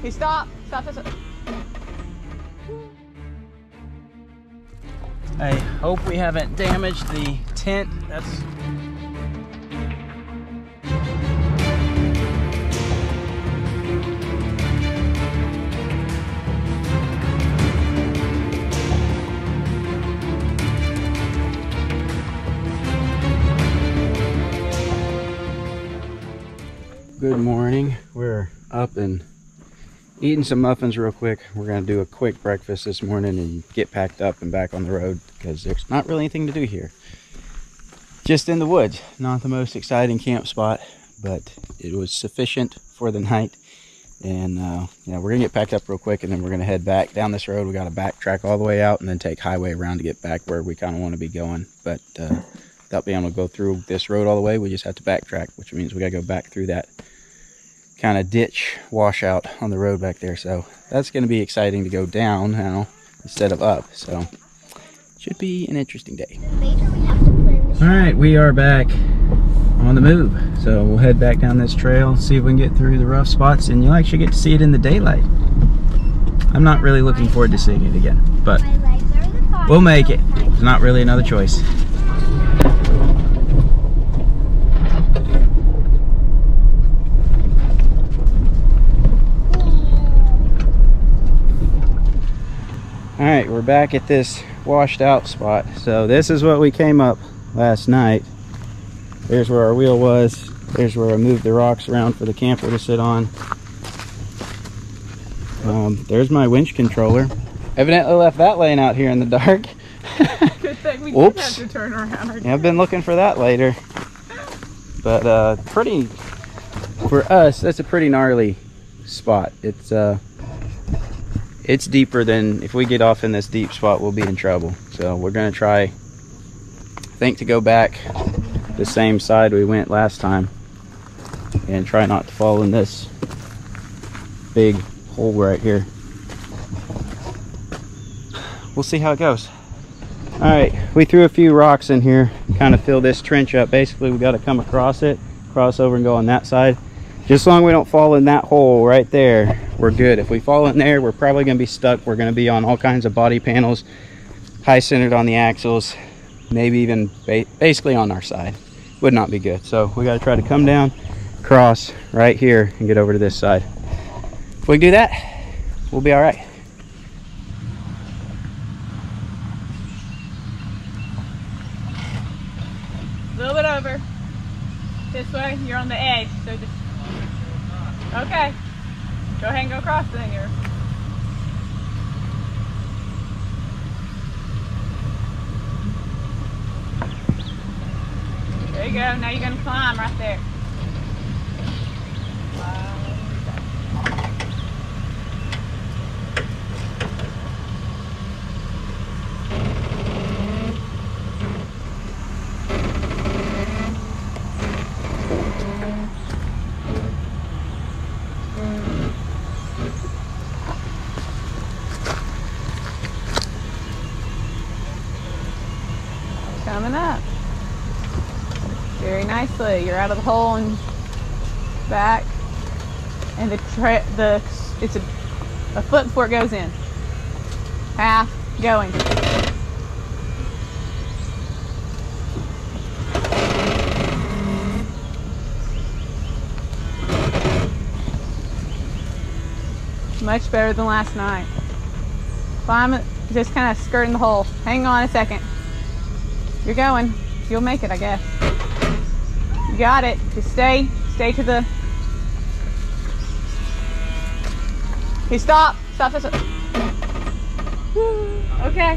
Okay, stop. Stop, stop, stop. I hope we haven't damaged the tent. That's good morning. We're up and eating some muffins real quick. We're gonna do a quick breakfast this morning and get packed up and back on the road because there's not really anything to do here. Just in the woods. Not the most exciting camp spot, but it was sufficient for the night. And yeah, we're gonna get packed up real quick and then we're gonna head back down this road. We gotta backtrack all the way out and then take highway around to get back where we kind of want to be going. But without being able to go through this road all the way, we just have to backtrack, which means we gotta go back through that kind of ditch washout on the road back there. So that's going to be exciting to go down now instead of up. So should be an interesting day. All right, we are back on the move. So we'll head back down this trail, see if we can get through the rough spots, and you'll actually get to see it in the daylight. I'm not really looking forward to seeing it again, but we'll make it. There's not really another choice. All right, we're back at this washed out spot. So this is what we came up last night. There's where our wheel was. There's where I moved the rocks around for the camper to sit on. There's my winch controller. Evidently left that laying out here in the dark. Good thing we did have to turn around. Yeah, I've been looking for that later. But pretty, for us, that's a pretty gnarly spot. It's deeper than, if we get off in this deep spot, we'll be in trouble. So we're gonna try, I think, to go back the same side we went last time and try not to fall in this big hole right here. We'll see how it goes. All right, we threw a few rocks in here, kind of fill this trench up. Basically, we got to come across it, cross over and go on that side. Just as long as we don't fall in that hole right there, we're good. If we fall in there, we're probably going to be stuck. We're going to be on all kinds of body panels, high centered on the axles, maybe even basically on our side. Would not be good. So we got to try to come down, cross right here, and get over to this side. If we do that, we'll be all right. A little bit over. This way, you're on the edge, so just... Okay. Go ahead and go across then here. There you go. Now you're going to climb right there. Coming up very nicely. You're out of the hole and back, and it's a foot before it goes in. Half going. Much better than last night. Climb it, just kind of skirting the hole. Hang on a second. You're going. You'll make it, I guess. You got it. Just stay to the... Hey, stop. Stop, stop, stop. Okay.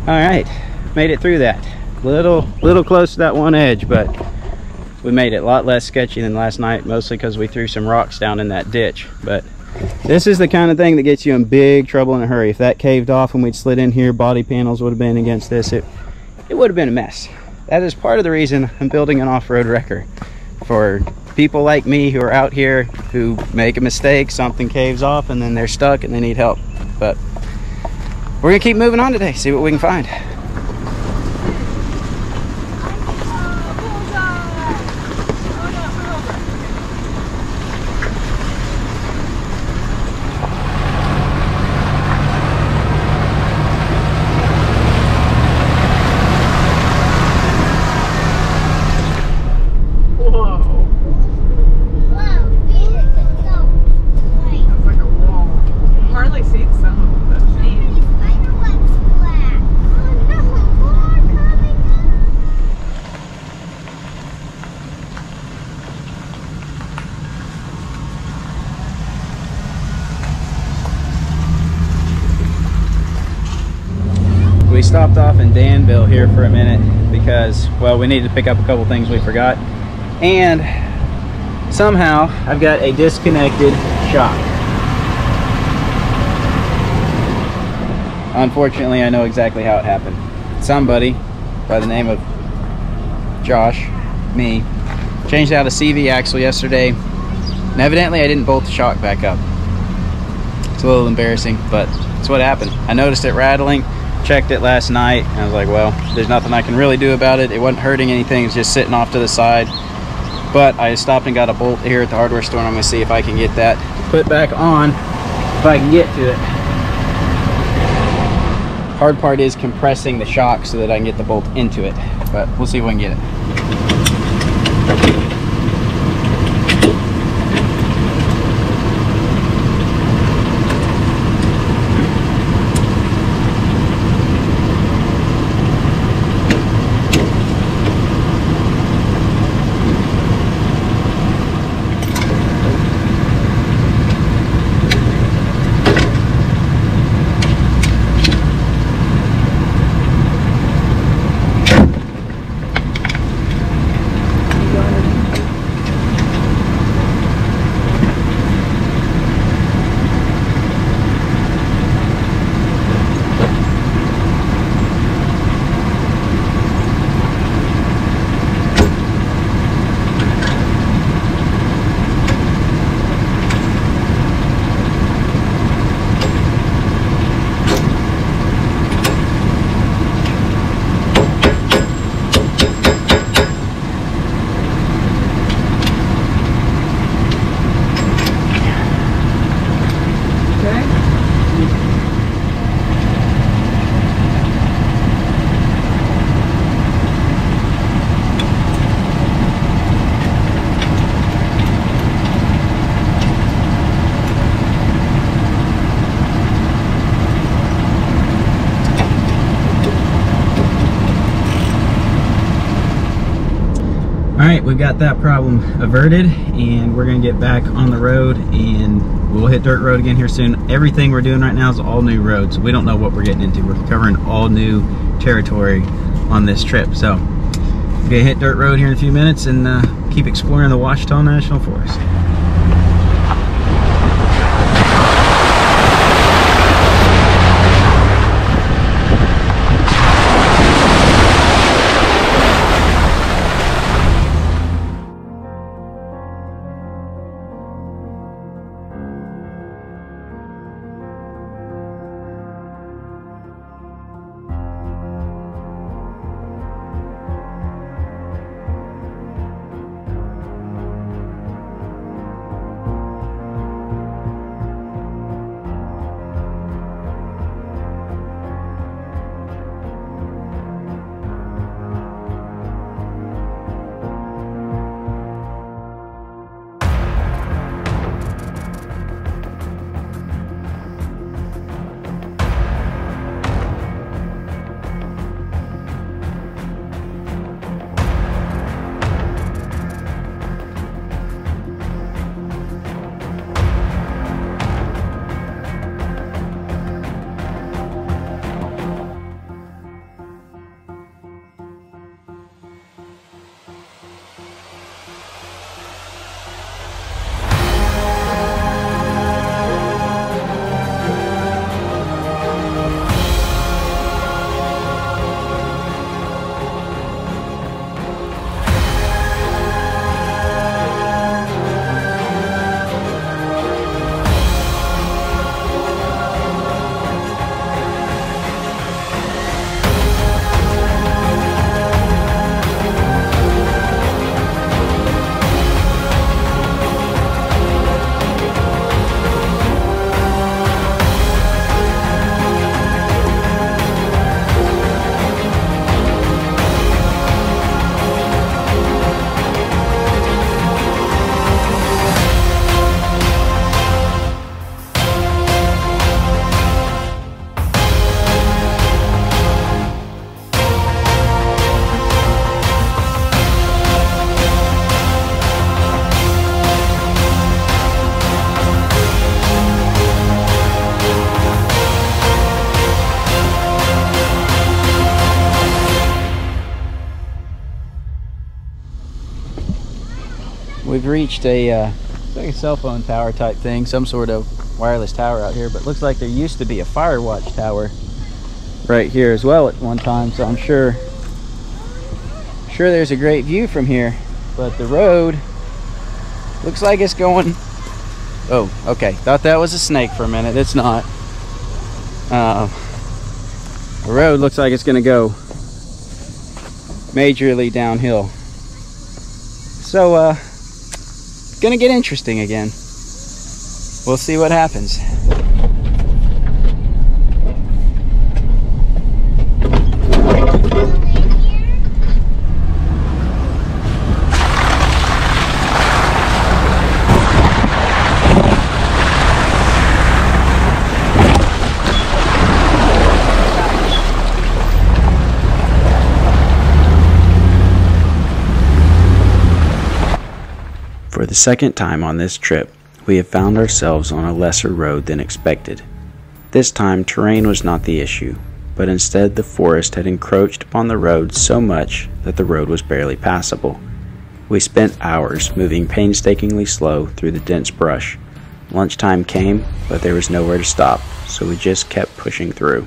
All right, made it through that. Little close to that one edge, but we made it a lot less sketchy than last night, mostly because we threw some rocks down in that ditch. But this is the kind of thing that gets you in big trouble in a hurry. If that caved off and we'd slid in here, body panels would have been against this. It would have been a mess. That is part of the reason I'm building an off-road wrecker. For people like me who are out here who make a mistake, something caves off, and then they're stuck and they need help. But we're gonna keep moving on today, see what we can find. stopped off in Danville here for a minute because, well, we needed to pick up a couple things we forgot. And somehow I've got a disconnected shock. Unfortunately, I know exactly how it happened. Somebody by the name of Josh, me, changed out a CV axle yesterday, and evidently I didn't bolt the shock back up. It's a little embarrassing, but it's what happened. I noticed it rattling, checked it last night, and I was like, well, there's nothing I can really do about it. It wasn't hurting anything, it's just sitting off to the side. But I stopped and got a bolt here at the hardware store, and I'm gonna see if I can get that put back on, if I can get to it. Hard part is compressing the shock so that I can get the bolt into it, but we'll see if we can get it. Alright, we've got that problem averted, and we're going to get back on the road, and we'll hit dirt road again here soon. Everything we're doing right now is all new roads. We don't know what we're getting into. We're covering all new territory on this trip. So, we're going to hit dirt road here in a few minutes and keep exploring the Ouachita National Forest. We've reached a like a cell phone tower type thing, some sort of wireless tower out here, but looks like there used to be a fire watch tower right here as well at one time, so I'm sure there's a great view from here. But the road looks like it's going, oh, okay, thought that was a snake for a minute. It's not. The road looks like it's gonna go majorly downhill, so gonna get interesting again. We'll see what happens. For the second time on this trip, we have found ourselves on a lesser road than expected. This time, terrain was not the issue, but instead the forest had encroached upon the road so much that the road was barely passable. We spent hours moving painstakingly slow through the dense brush. Lunchtime came, but there was nowhere to stop, so we just kept pushing through.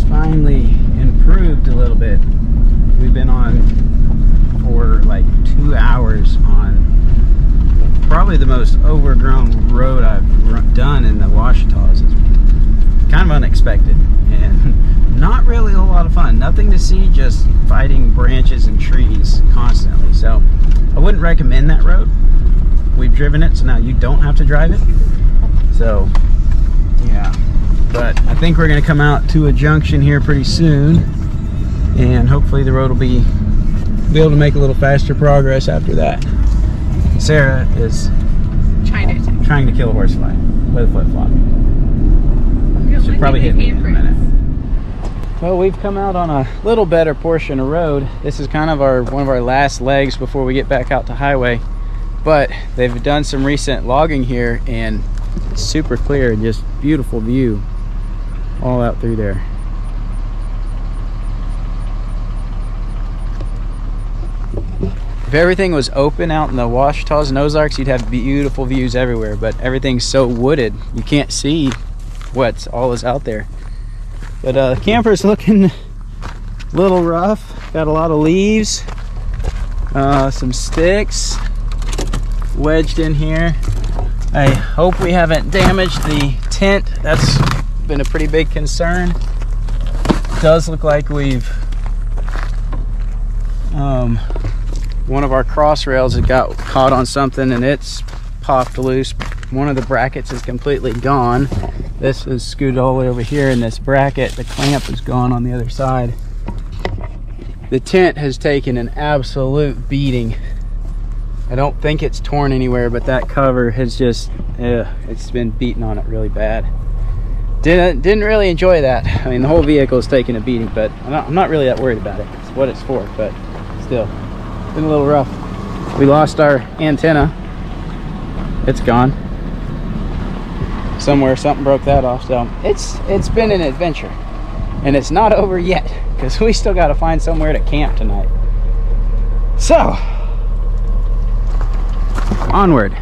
Finally improved a little bit. We've been on for like 2 hours on probably the most overgrown road I've done in the Ouachitas. It's kind of unexpected and not really a whole lot of fun. Nothing to see, just fighting branches and trees constantly. So I wouldn't recommend that road. We've driven it, so now you don't have to drive it. So yeah. But I think we're going to come out to a junction here pretty soon, and hopefully the road will be able to make a little faster progress after that. Sarah is trying to attack? Trying to kill a horsefly with a flip-flop. Should probably hit me in a minute. Well, we've come out on a little better portion of road. This is kind of one of our last legs before we get back out to highway. But they've done some recent logging here, and it's super clear and just beautiful view all out through there. If everything was open out in the Ouachitas and Ozarks, you'd have beautiful views everywhere, but everything's so wooded, you can't see what all is out there. But the camper's looking a little rough. Got a lot of leaves, some sticks wedged in here. I hope we haven't damaged the tent. That's been a pretty big concern. It does look like we've one of our cross rails had got caught on something and it's popped loose. One of the brackets is completely gone. This is scooted all the way over here, and this bracket, the clamp, is gone on the other side. The tent has taken an absolute beating. I don't think it's torn anywhere, but that cover has just, it's been beaten on it really bad. Didn't really enjoy that. I mean, the whole vehicle is taking a beating, but I'm not really that worried about it. It's what it's for, but still, it's been a little rough. We lost our antenna. It's gone. Somewhere something broke that off, so it's been an adventure, and it's not over yet because we still got to find somewhere to camp tonight. So onward.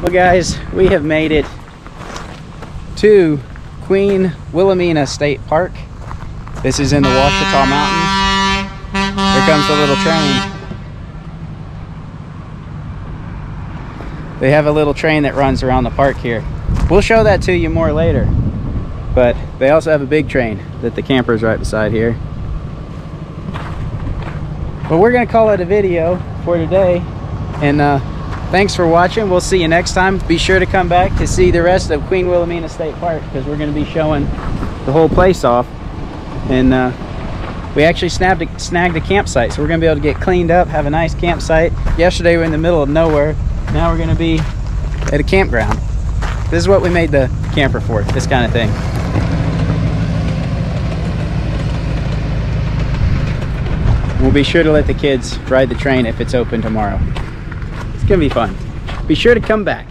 Well guys, we have made it to Queen Wilhelmina State Park. This is in the Ouachita Mountains. Here comes the little train. They have a little train that runs around the park here. We'll show that to you more later. But they also have a big train that the camper is right beside here. But we're gonna call it a video for today. And thanks for watching. We'll see you next time. Be sure to come back to see the rest of Queen Wilhelmina State Park, because we're gonna be showing the whole place off. And we actually snagged a campsite, so we're gonna be able to get cleaned up, have a nice campsite. Yesterday we were in the middle of nowhere. Now we're gonna be at a campground. This is what we made the camper for, this kind of thing. We'll be sure to let the kids ride the train if it's open tomorrow. It's gonna be fun. Be sure to come back.